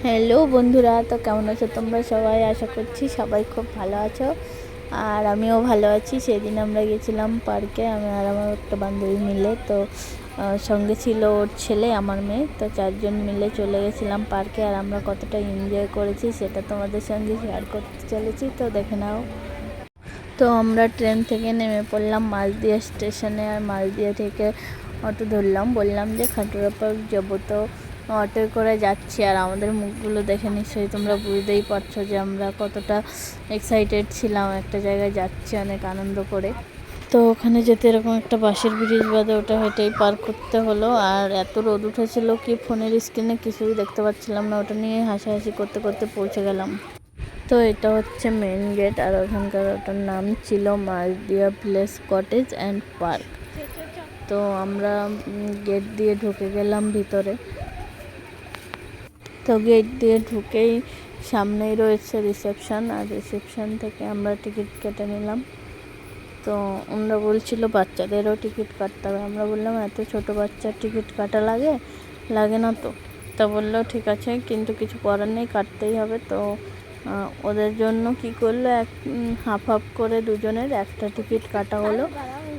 Hello বন্ধুরা, তো কেমন আছো তোমরা সবাই? আশা করছি সবাই খুব ভালো আছো, আর আমিও ভালো আছি। সেদিন আমরা গেছিলাম পার্কে, আমি আর আমার একটা বান্ধবী মিলে। তো সঙ্গে ছিল ওর ছেলে, আমার মেয়ে। তো চারজন মিলে চলে গেছিলাম পার্কে, আর আমরা কতটা এনজয় করেছি সেটা তোমাদের সঙ্গে শেয়ার করতে চলেছি, তো দেখে নাও। তো আমরা ট্রেন থেকে নেমে পড়লাম মালদিয়া স্টেশনে, আর মালদিয়া থেকে অটো ধরলাম। বললাম যে খাটুরা পার্ক যাবো, তো অটোয় করে যাচ্ছি। আর আমাদের মুখগুলো দেখে নিশ্চয়ই তোমরা বুঝতেই পারছো যে আমরা কতটা এক্সাইটেড ছিলাম, একটা জায়গায় যাচ্ছি অনেক আনন্দ করে। তো ওখানে যেতে এরকম একটা বাঁশের ব্রিজ বাদে ওটা হেঁটেই পার করতে হলো। আর এত রোদ উঠেছিল কি ফোনের স্ক্রিনে কিছুই দেখতে পাচ্ছিলাম না, ওটা নিয়ে হাসাহাসি করতে করতে পৌঁছে গেলাম। তো এটা হচ্ছে মেন গেট, আর ওখানকার ওটার নাম ছিল মালদিয়া প্লেস কটেজ অ্যান্ড পার্ক। তো আমরা গেট দিয়ে ঢুকে গেলাম ভিতরে। তো গেট দিয়ে ঢুকেই সামনেই রয়েছে রিসেপশন, আর রিসেপশন থেকে আমরা টিকিট কেটে নিলাম। তো আমরা বলছিল বাচ্চাদেরও টিকিট কাটতে হবে। আমরা বললাম এত ছোট বাচ্চার টিকিট কাটা লাগে? লাগে না তো। তা বললো ঠিক আছে, কিন্তু কিছু করার নেই, কাটতেই হবে। তো ওদের জন্য কি করলো, হাফ হাফ করে দুজনের একটা টিকিট কাটা হলো,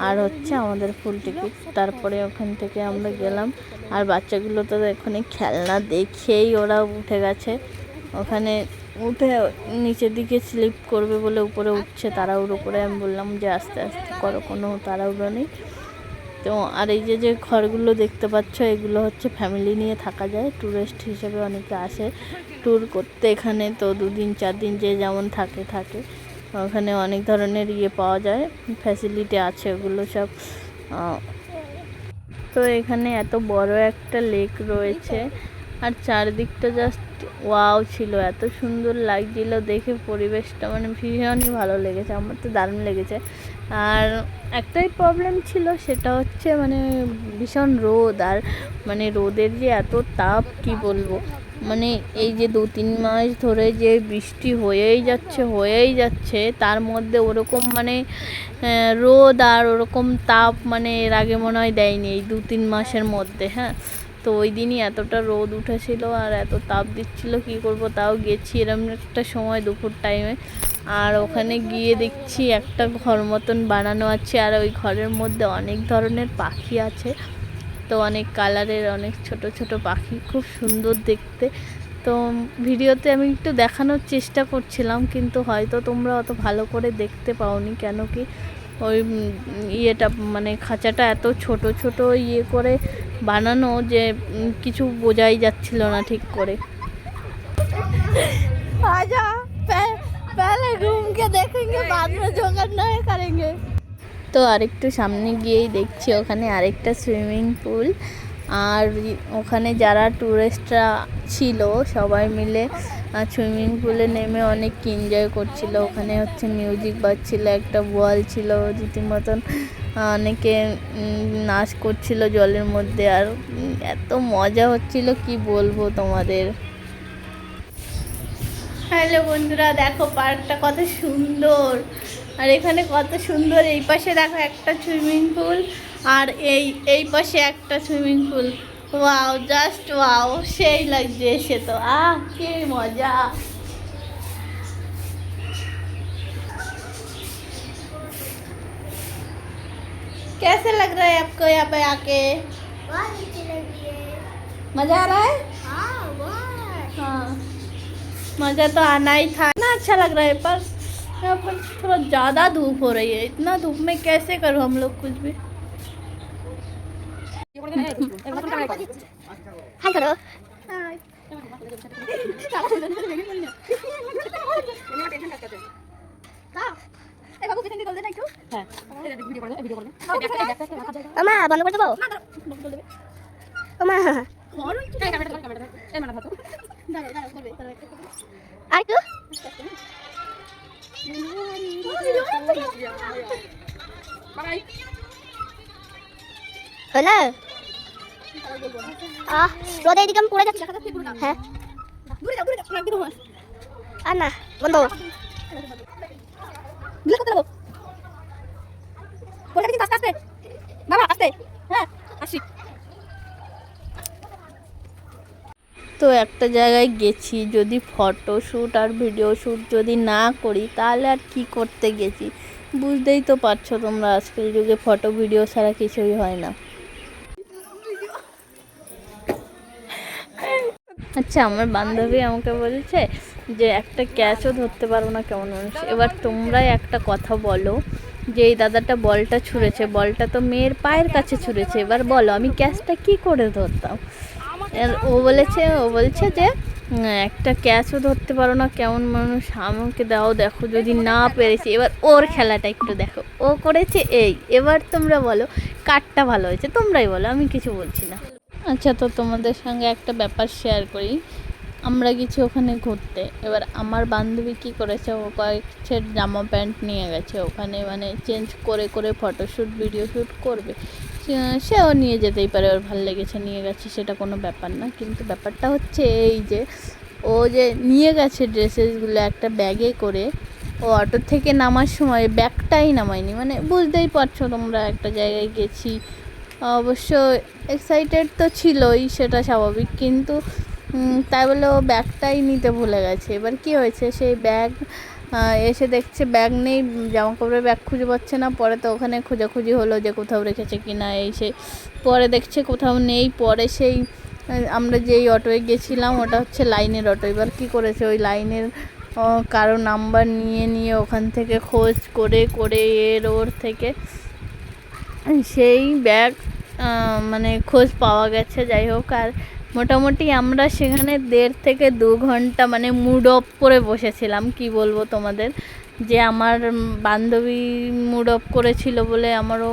আর হচ্ছে আমাদের ফুল টিকিট। তারপরে ওখান থেকে আমরা গেলাম, আর বাচ্চাগুলো তো এখানে খেলনা দেখেই ওরা উঠে গেছে। ওখানে উঠে নিচের দিকে স্লিপ করবে বলে উপরে উঠছে তাড়াহুড়ো করে। আমি বললাম যে আস্তে আস্তে করো, কোনো তাড়াহুড়ো নেই। তো আর এই যে ঘরগুলো দেখতে পাচ্ছ, এগুলো হচ্ছে ফ্যামিলি নিয়ে থাকা যায়, ট্যুরিস্ট হিসেবে অনেকে আসে ট্যুর করতে এখানে। তো 2 দিন 4 দিন যে যেমন থাকে। ওখানে অনেক ধরনের পাওয়া যায়, ফ্যাসিলিটি আছে ওগুলো সব। তো এখানে এত বড় একটা লেক রয়েছে, আর চারদিকটা জাস্ট ওয়াও ছিল, এত সুন্দর লাগছিল দেখে পরিবেশটা, মানে ভীষণই ভালো লেগেছে, আমার তো দারুণ লেগেছে। আর একটাই প্রবলেম ছিল, সেটা হচ্ছে মানে ভীষণ রোদ, আর মানে রোদের যে এত তাপ কি বলবো। মানে এই যে 2-3 মাস ধরে যে বৃষ্টি হয়েই যাচ্ছে, তার মধ্যে ওরকম মানে রোদ আর ওরকম তাপ মানে এর আগে মনে হয় দেয়নি এই 2-3 মাসের মধ্যে। হ্যাঁ, তো ওই দিনই এতটা রোদ উঠেছিল আর এত তাপ দিচ্ছিল, কি করব, তাও গেছি এরম একটা সময় দুপুর টাইমে। আর ওখানে গিয়ে দেখছি একটা ঘর মতন বানানো আছে, আর ওই ঘরের মধ্যে অনেক ধরনের পাখি আছে। তো অনেক কালারের অনেক ছোট ছোট পাখি, খুব সুন্দর দেখতে। তো ভিডিওতে আমি একটু দেখানোর চেষ্টা করছিলাম, কিন্তু হয়তো তোমরা অত ভালো করে দেখতে পাওনি, কেন কি ওই ইয়েটা মানে খাঁচাটা এত ছোট ছোট করে বানানো যে কিছু বোঝাই যাচ্ছিল না ঠিক করে। आजा पहले घूम के देखेंगे, बाद में जो करना है करेंगे। তো আরেকটু সামনে গিয়েই দেখছি ওখানে আরেকটা সুইমিং পুল, আর ওখানে যারা ট্যুরিস্টরা ছিল সবাই মিলে সুইমিং পুলে নেমে অনেক এনজয় করছিল। ওখানে হচ্ছে মিউজিক বাজছিল, একটা বল ছিল রীতিমতন, অনেকে নাচ করছিল জলের মধ্যে, আর এত মজা হচ্ছিল কি বলবো তোমাদের। হ্যালো বন্ধুরা, দেখো পার্কটা কত সুন্দর, আর এখানে কত সুন্দর। এই পাশে দেখো একটা সুইমিং পুল, আর এই পাশে একটা swimming pool. Wow, just wow, সেই লাগছে এসে। তো কি মজা। कैसे लग रहा है आपको यहाँ पे आके? बहुत अच्छी लगी है। मजा आ रहा है? हाँ, मज़ा तो आना ही था ना। अच्छा लग रहा है, पर यहाँ पर थोड़ा ज़्यादा धूप हो रही है। इतना धूप में कैसे करूँ हम लोग कुछ भी। हाय करो। हाय। আমা বন্ধ করে দেবো। আমা আর একটু হলো। রোদে এদিকে আমি পড়ে যাচ্ছি। হ্যাঁ, আর না বন্ধ আস্তে আস্তে বাবা, আস্তে। হ্যাঁ, আসি। তো একটা জায়গায় গেছি, যদি ফটোশ্যুট আর ভিডিও শ্যুট যদি না করি তাহলে আর কি করতে গেছি, বুঝতেই তো পারছো তোমরা, আজকাল যুগে ফটো ভিডিও ছাড়া কিছুই হয় না। আচ্ছা, আমার বান্ধবী আমাকে বলছে যে একটা ক্যাচও ধরতে পারবো না কেমন মানুষ। এবার তোমরাই একটা কথা বলো যে এই দাদাটা বলটা ছুঁড়েছে, বলটা তো মেয়ের পায়ের কাছে ছুঁড়েছে, এবার বলো আমি ক্যাচটা কি করে ধরতাম। আর ও বলছে যে একটা ক্যাচও ধরতে পারো না কেমন মানুষ, আমাকে দাও দেখো যদি না পেরেছি। এবার ওর খেলাটা একটু দেখো, ও করেছে এই। এবার তোমরা বলো কারটা ভালো হয়েছে, তোমরাই বলো, আমি কিছু বলছি না। আচ্ছা, তো তোমাদের সঙ্গে একটা ব্যাপার শেয়ার করি। আমরা গেছি ওখানে ঘুরতে, এবার আমার বান্ধবী কী করেছে, ও কয়েক সেট জামা প্যান্ট নিয়ে গেছে ওখানে, মানে চেঞ্জ করে করে ফটোশ্যুট ভিডিও শ্যুট করবে। সেও নিয়ে যেতেই পারে, ওর ভালো লেগেছে নিয়ে গেছে, সেটা কোনো ব্যাপার না। কিন্তু ব্যাপারটা হচ্ছে এই যে ও যে নিয়ে গেছে ড্রেসেসগুলো একটা ব্যাগে করে, ও অটো থেকে নামার সময় ব্যাগটাই নামায়নি। মানে বুঝতেই পারছো তোমরা, একটা জায়গায় গেছি, অবশ্য এক্সাইটেড তো ছিলই, সেটা স্বাভাবিক, কিন্তু তাই বলে ও ব্যাগটাই নিতে ভুলে গেছে। এবার কি হয়েছে, সেই ব্যাগ এসে দেখছে ব্যাগ নেই, জামা কাপড়ের ব্যাগ খুঁজে পাচ্ছে না। পরে তো ওখানে খোঁজাখুঁজি হলো যে কোথাও রেখেছে কি না, এই সেই, পরে দেখছে কোথাও নেই। পরে সেই আমরা যেই অটোয় গেছিলাম ওটা হচ্ছে লাইনের অটো। এবার কী করেছে, ওই লাইনের কারো নাম্বার নিয়ে নিয়ে ওখান থেকে খোঁজ করে করে এর ওর থেকে সেই ব্যাগ মানে খোঁজ পাওয়া গেছে। যাই হোক, আর মোটামুটি আমরা সেখানে 1.5 থেকে 2 ঘন্টা মানে মুড অফ করে বসেছিলাম। কি বলবো তোমাদের, যে আমার বান্ধবী মুড অফ করেছিল বলে আমারও,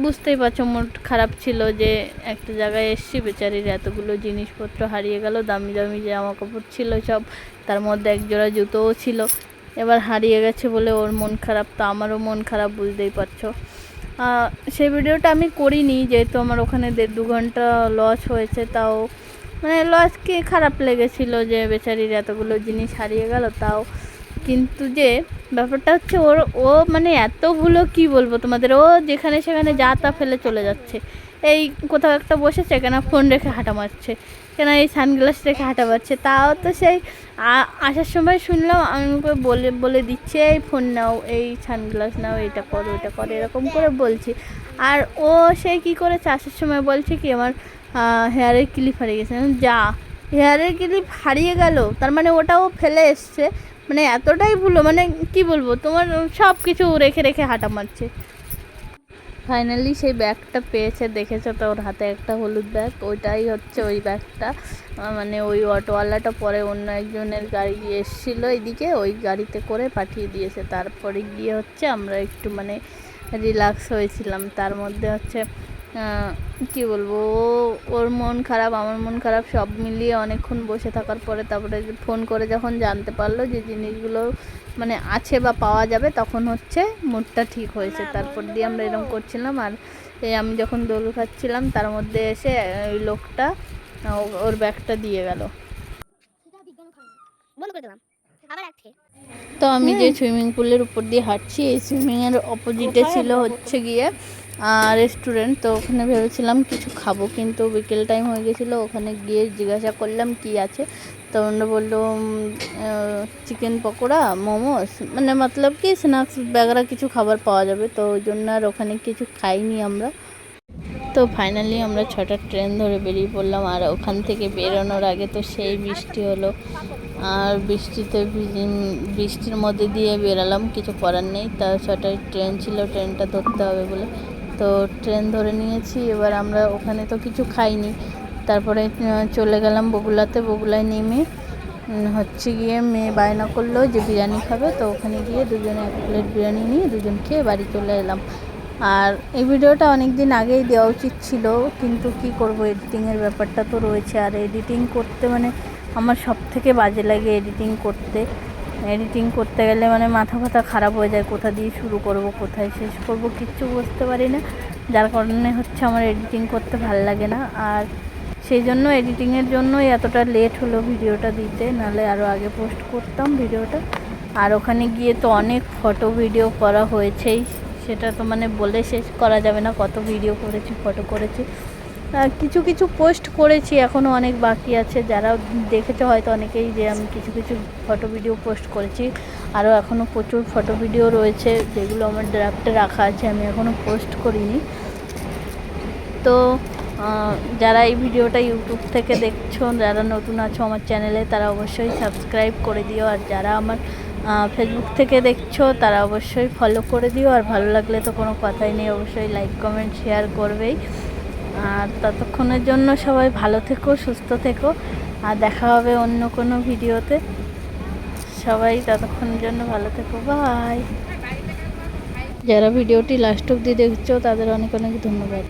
বুঝতেই পারছো, মুড খারাপ ছিল যে একটা জায়গায় এসছি, বেচারির এতগুলো জিনিসপত্র হারিয়ে গেল, দামি দামি জামা কাপড় ছিল সব, তার মধ্যে একজোড়া জুতোও ছিল। এবার হারিয়ে গেছে বলে ওর মন খারাপ, তো আমারও মন খারাপ, বুঝতেই পারছো। সেই ভিডিওটা আমি করিনি, যেহেতু আমার ওখানে 1.5-2 ঘন্টা লস হয়েছে। তাও মানে লস কি, খারাপ লেগেছিলো যে বেচারির এতগুলো জিনিস হারিয়ে গেল। তাও কিন্তু যে ব্যাপারটা হচ্ছে ও মানে এত ভুলো, কী বলবো তোমাদের, ও যেখানে সেখানে যা তা ফেলে চলে যাচ্ছে। এই কোথাও একটা বসেছে, কেন ফোন রেখে হাঁটা মারছে, কেন এই সানগ্লাস রেখে হাঁটা মারছে। তাও তো সেই আসার সময় শুনলাম, আমি বলে বলে দিচ্ছে এই ফোন নাও, এই সানগ্লাস নাও, এটা করো ওটা করো, এরকম করে বলছি। আর ও সেই কী করেছে, আসার সময় বলছে কি আমার হেয়ারের ক্লিপ হারিয়ে গেছে। যা, হেয়ারের ক্লিপ হারিয়ে গেল, তার মানে ওটাও ফেলে এসছে, মানে এতটাই ভুলো, মানে কি বলবো তোমার, সব কিছু রেখে রেখে হাঁটা মারছে। ফাইনালি সেই ব্যাগটা পেয়েছে, দেখেছো তো ওর হাতে একটা হলুদ ব্যাগ, ওইটাই হচ্ছে ওই ব্যাগটা। মানে ওই অটোওয়ালাটা পরে অন্য একজনের গাড়ি এসেছিলো এদিকে, ওই গাড়িতে করে পাঠিয়ে দিয়েছে। তারপরে গিয়ে হচ্ছে আমরা একটু মানে রিল্যাক্স হয়েছিলাম। তার মধ্যে হচ্ছে কি বলবো, ওর মন খারাপ, আমার মন খারাপ, সব মিলিয়ে অনেকক্ষণ বসে থাকার পরে তারপরে ফোন করে যখন জানতে পারলো যে জিনিসগুলো মানে আছে বা পাওয়া যাবে, তখন হচ্ছে মুডটা ঠিক হয়েছে। তারপর দিয়ে আমরা এরকম করছিলাম। আর এই আমি যখন দোল খাচ্ছিলাম, তার মধ্যে এসে ওই লোকটা ওর ব্যাগটা দিয়ে গেল। তো আমি যে সুইমিং পুলের উপর দিয়ে হাঁটছি, এই সুইমিংয়ের অপোজিটে ছিল হচ্ছে গিয়ে রেস্টুরেন্ট। তো ওখানে ভেবেছিলাম কিছু খাবো, কিন্তু বিকেল টাইম হয়ে গেছিলো। ওখানে গিয়ে জিজ্ঞাসা করলাম কি আছে, তো ওরা বললো চিকেন পকোড়া, মোমোস, মানে মতলব কি স্ন্যাক্স বগেরা কিছু খাবার পাওয়া যাবে। তো ওই জন্য আর ওখানে কিছু খাইনি আমরা। তো ফাইনালি আমরা 6টার ট্রেন ধরে বেরিয়ে পড়লাম। আর ওখান থেকে বেরোনোর আগে তো সেই বৃষ্টি হলো, আর বৃষ্টির মধ্যে দিয়ে বেরালাম, কিছু করার নেই। তা 6টায় ট্রেন ছিল, ট্রেনটা ধরতে হবে বলে তো ট্রেন ধরে নিয়েছি। এবার আমরা ওখানে তো কিছু খাইনি, তারপরে চলে গেলাম বগুলাতে। বগুলায় নেমে হচ্ছে গিয়ে মেয়ে বায়না করলো যে বিরিয়ানি খাবে, তো ওখানে গিয়ে দুজনে 1 প্লেট বিরিয়ানি নিয়ে দুজন খেয়ে বাড়ি চলে এলাম। আর এই ভিডিওটা অনেক দিন আগেই দেওয়া উচিত ছিল, কিন্তু কি করব, এডিটিংয়ের ব্যাপারটা তো রয়েছে। আর এডিটিং করতে মানে আমার সব থেকে বাজে লাগে এডিটিং করতে গেলে মানে মাথা খারাপ হয়ে যায়, কোথা দিয়ে শুরু করব কোথায় শেষ করব কিচ্ছু বুঝতে পারি না, যার কারণে হচ্ছে আমার এডিটিং করতে ভালো লাগে না। আর সেই জন্য এডিটিংয়ের জন্যই এতটা লেট হলো ভিডিওটা দিতে, নাহলে আরও আগে পোস্ট করতাম ভিডিওটা। আর ওখানে গিয়ে তো অনেক ফটো ভিডিও করা হয়েছেই, সেটা তো মানে বলে শেষ করা যাবে না, কত ভিডিও করেছি, ফটো করেছি। কিছু কিছু পোস্ট করেছি, এখনও অনেক বাকি আছে। যারা দেখেছো হয়তো অনেকেই যে আমি কিছু কিছু ফটো ভিডিও পোস্ট করেছি, আরও এখনও প্রচুর ফটো ভিডিও রয়েছে যেগুলো আমার ড্রাফটে রাখা আছে, আমি এখনও পোস্ট করিনি। তো যারা এই ভিডিওটা ইউটিউব থেকে দেখছো, যারা নতুন আছো আমার চ্যানেলে, তারা অবশ্যই সাবস্ক্রাইব করে দিও। আর যারা আমার ফেসবুক থেকে দেখছো তারা অবশ্যই ফলো করে দিও। আর ভালো লাগলে তো কোনো কথাই নেই, অবশ্যই লাইক কমেন্ট শেয়ার করবেই। আর ততক্ষণের জন্য সবাই ভালো থেকো, সুস্থ থেকো, আর দেখা হবে অন্য কোনো ভিডিওতে। সবাই ততক্ষণের জন্য ভালো থেকো, বাই। যারা ভিডিওটি লাস্ট অবধি দেখছো তাদের অনেক অনেক ধন্যবাদ।